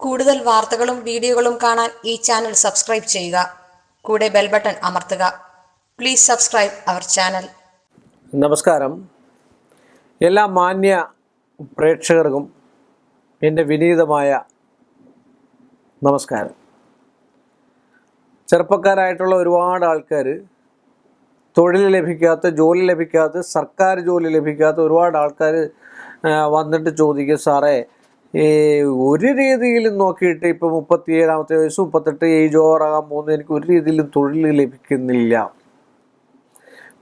കൂടുതൽ വാർത്തകളും വീഡിയോകളും കാണാൻ ഈ ചാനൽ സബ്സ്ക്രൈബ് ചെയ്യുക. കൂടെ ബെൽ ബട്ടൺ അമർത്തുക. Please subscribe our channel. നമസ്കാരം. എല്ലാ മാന്യ പ്രേക്ഷകർക്കും എൻ്റെ വിനീതമായ നമസ്കാരം. ചെറുപ്പക്കാരായിട്ടുള്ള ഒരുപാട് ആൾക്കാർ, തൊഴിൽ ലഭിക്കാത്ത, ജോലി ലഭിക്കാത്ത, സർക്കാർ ജോലി ലഭിക്കാത്ത ഒരുപാട് ആൾക്കാർ വന്നിട്ട് ചോദിക്കും, സാറേ ഒരു രീതിയിലും നോക്കിയിട്ട് ഇപ്പോൾ 37-ാമത്തെ വയസ്സ്, 38 ഏജ് ഓവറാകാൻ പോകുന്നത്, എനിക്ക് ഒരു രീതിയിലും തൊഴിൽ ലഭിക്കുന്നില്ല,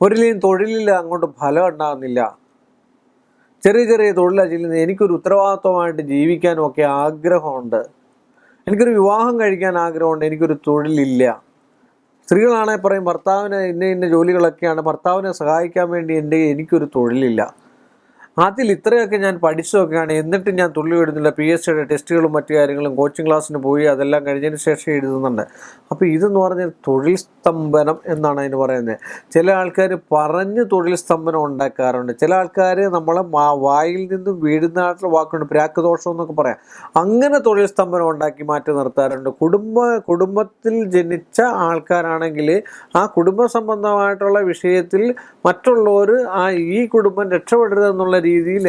ഒരു രീതിയിലും തൊഴിലിൽ അങ്ങോട്ട് ഫലം ഉണ്ടാകുന്നില്ല, ചെറിയ ചെറിയ തൊഴിലാണ് ചെയ്യുന്നത്, എനിക്കൊരു ഉത്തരവാദിത്വമായിട്ട് ജീവിക്കാനൊക്കെ ആഗ്രഹമുണ്ട്, എനിക്കൊരു വിവാഹം കഴിക്കാൻ ആഗ്രഹമുണ്ട്, എനിക്കൊരു തൊഴിലില്ല. സ്ത്രീകളാണെങ്കിൽ പറയും, ഭർത്താവിന് ഇന്ന ജോലികളൊക്കെയാണ്, ഭർത്താവിനെ സഹായിക്കാൻ വേണ്ടി എനിക്കൊരു തൊഴിലില്ല. അതിൽ ഇത്രയൊക്കെ ഞാൻ പഠിച്ചതൊക്കെയാണ്, എന്നിട്ട് ഞാൻ തുള്ളി വിടുന്നില്ല. PSCയുടെ ടെസ്റ്റുകളും മറ്റു കാര്യങ്ങളും കോച്ചിങ് ക്ലാസ്സിന് പോയി അതെല്ലാം കഴിഞ്ഞതിന് ശേഷം എഴുതുന്നുണ്ട്. അപ്പോൾ ഇതെന്ന് പറഞ്ഞാൽ തൊഴിൽ സ്തംഭനം എന്നാണ് അതിന് പറയുന്നത്. ചില ആൾക്കാർ പറഞ്ഞ് തൊഴിൽ സ്തംഭനം ഉണ്ടാക്കാറുണ്ട്. ചില ആൾക്കാർ നമ്മളെ വായിൽ നിന്നും വീഴുന്ന വാക്കുണ്ട്, പ്രാക്കദോഷം എന്നൊക്കെ പറയാം. അങ്ങനെ തൊഴിൽ സ്തംഭനം ഉണ്ടാക്കി മാറ്റി നിർത്താറുണ്ട്. കുടുംബത്തിൽ ജനിച്ച ആൾക്കാരാണെങ്കിൽ ആ കുടുംബ സംബന്ധമായിട്ടുള്ള വിഷയത്തിൽ മറ്റുള്ളവർ ഈ കുടുംബം രക്ഷപ്പെടരുതെന്നുള്ള രീതിയിൽ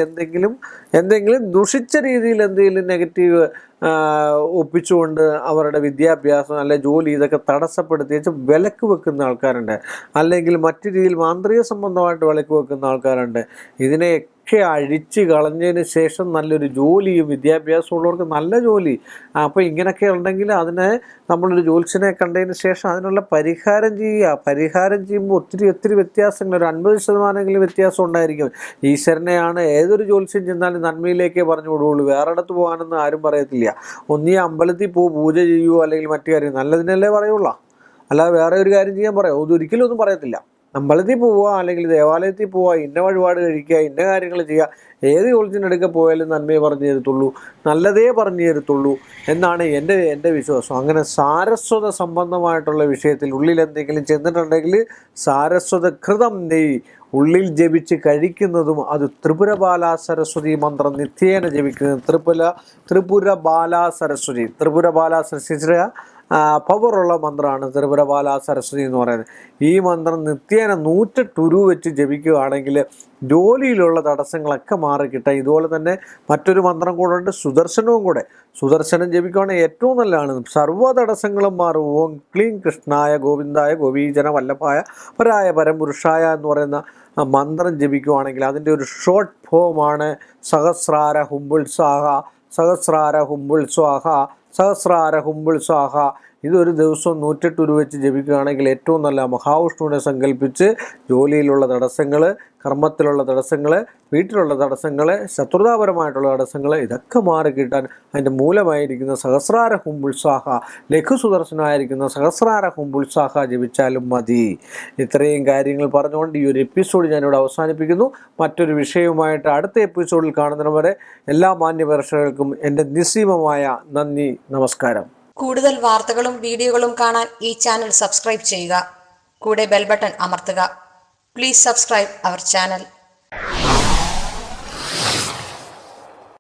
എന്തെങ്കിലും ദുഷിച്ച രീതിയിൽ എന്തെങ്കിലും നെഗറ്റീവ് ഒപ്പിച്ചുകൊണ്ട് അവരുടെ വിദ്യാഭ്യാസം അല്ലെ ജോലി ഇതൊക്കെ തടസ്സപ്പെടുത്തി വിലക്ക് വെക്കുന്ന ആൾക്കാരുണ്ട്. അല്ലെങ്കിൽ മറ്റു രീതിയിൽ മാന്ത്രിക സംബന്ധമായിട്ട് വിലക്ക് വെക്കുന്ന ആൾക്കാരുണ്ട്. ഇതിനെയൊക്കെ അഴിച്ച് കളഞ്ഞതിന് ശേഷം നല്ലൊരു ജോലിയും വിദ്യാഭ്യാസം ഉള്ളവർക്ക് നല്ല ജോലി. അപ്പോൾ ഇങ്ങനെയൊക്കെ ഉണ്ടെങ്കിൽ അതിനെ നമ്മളൊരു ജ്യോത്സ്യനെ കണ്ടതിന് ശേഷം അതിനുള്ള പരിഹാരം ചെയ്യുക. പരിഹാരം ചെയ്യുമ്പോൾ ഒത്തിരി വ്യത്യാസങ്ങൾ, ഒരു 50% വ്യത്യാസം ഉണ്ടായിരിക്കും. ഈശ്വരനെയാണ് ഏതൊരു ജ്യോത്സ്യം ചെന്നാലും നന്മയിലേക്കേ പറഞ്ഞു വിടുകയുള്ളൂ. വേറെ ഇടത്ത് പോകാനൊന്നും ആരും പറയത്തില്ല. ഒന്നീ അമ്പലത്തിൽ പൂജ ചെയ്യുമോ അല്ലെങ്കിൽ മറ്റു കാര്യം നല്ലതിനല്ലേ പറയുള്ളൂ, അല്ലാതെ വേറെ ഒരു കാര്യം ചെയ്യാൻ പറയാം ഒരിക്കലും ഒന്നും പറയത്തില്ല. അമ്പലത്തിൽ പോവുക അല്ലെങ്കിൽ ദേവാലയത്തിൽ പോവുക, ഇന്ന വഴിപാട് കഴിക്കുക, ഇന്ന കാര്യങ്ങൾ ചെയ്യുക, ഏത് ജ്യോത്സ്യനെടുക്കെ പോയാലും നന്മയെ പറഞ്ഞു തരത്തുള്ളൂ, നല്ലതേ പറഞ്ഞു തരത്തുള്ളൂ എന്നാണ് എൻ്റെ വിശ്വാസം. അങ്ങനെ സാരസ്വത സംബന്ധമായിട്ടുള്ള വിഷയത്തിൽ ഉള്ളിൽ എന്തെങ്കിലും ചെന്നിട്ടുണ്ടെങ്കിൽ സാരസ്വത കൃതം നെയ് ഉള്ളിൽ ജപിച്ച് കഴിക്കുന്നതും, അത് ത്രിപുര ബാലാ സരസ്വതി മന്ത്രം നിത്യേന ജപിക്കുന്നത്. ത്രിപുര ബാലാ സരസ്വതി പവറുള്ള മന്ത്രമാണ് ത്രിപുര ബാലാ സരസ്വതി എന്ന് പറയുന്നത്. ഈ മന്ത്രം നിത്യേന 108 വെച്ച് ജപിക്കുകയാണെങ്കിൽ ജോലിയിലുള്ള തടസ്സങ്ങളൊക്കെ മാറിക്കിട്ടാം. ഇതുപോലെ തന്നെ മറ്റൊരു മന്ത്രം കൂടെ ഉണ്ട്, സുദർശനം ജപിക്കുകയാണെങ്കിൽ ഏറ്റവും നല്ലതാണ്. സർവ്വ തടസ്സങ്ങളും മാറും. ഓം ക്ലീം കൃഷ്ണായ ഗോവിന്ദായ ഗോപീജന വല്ലഭായ പരായ പരംപുരുഷായ എന്ന് പറയുന്ന മന്ത്രം ജപിക്കുകയാണെങ്കിൽ അതിൻ്റെ ഒരു ഷോർട്ട് ഫോമാണ് സഹസ്രാര ഹുംബുൾ സ്വാഹ. ഇതൊരു ദിവസം 108 വെച്ച് ജപിക്കുകയാണെങ്കിൽ ഏറ്റവും നല്ല. മഹാവിഷ്ണുവിനെ സങ്കല്പിച്ച് ജോലിയിലുള്ള തടസ്സങ്ങൾ, കർമ്മത്തിലുള്ള തടസ്സങ്ങൾ, വീട്ടിലുള്ള തടസ്സങ്ങൾ, ശത്രുതാപരമായിട്ടുള്ള തടസ്സങ്ങൾ ഇതൊക്കെ മാറിക്കിട്ടാൻ അതിൻ്റെ മൂലമായിരിക്കുന്ന സഹസ്രാര ഹുംബുൾസാഹ, ലഘുസുദർശനമായിരിക്കുന്ന സഹസ്രാര ഹുംബുൾസാഹ ജപിച്ചാലും മതി. ഇത്രയും കാര്യങ്ങൾ പറഞ്ഞുകൊണ്ട് ഈ ഒരു എപ്പിസോഡ് ഞാനിവിടെ അവസാനിപ്പിക്കുന്നു. മറ്റൊരു വിഷയവുമായിട്ട് അടുത്ത എപ്പിസോഡിൽ കാണുന്നവരെ എല്ലാ മാന്യദർശകർക്കും എൻ്റെ നിസ്സീമമായ നന്ദി, നമസ്കാരം. കൂടുതൽ വാർത്തകളും വീഡിയോകളും കാണാൻ ഈ ചാനൽ സബ്സ്ക്രൈബ് ചെയ്യുക. കൂടെ ബെൽ ബട്ടൺ അമർത്തുക. Please subscribe our channel.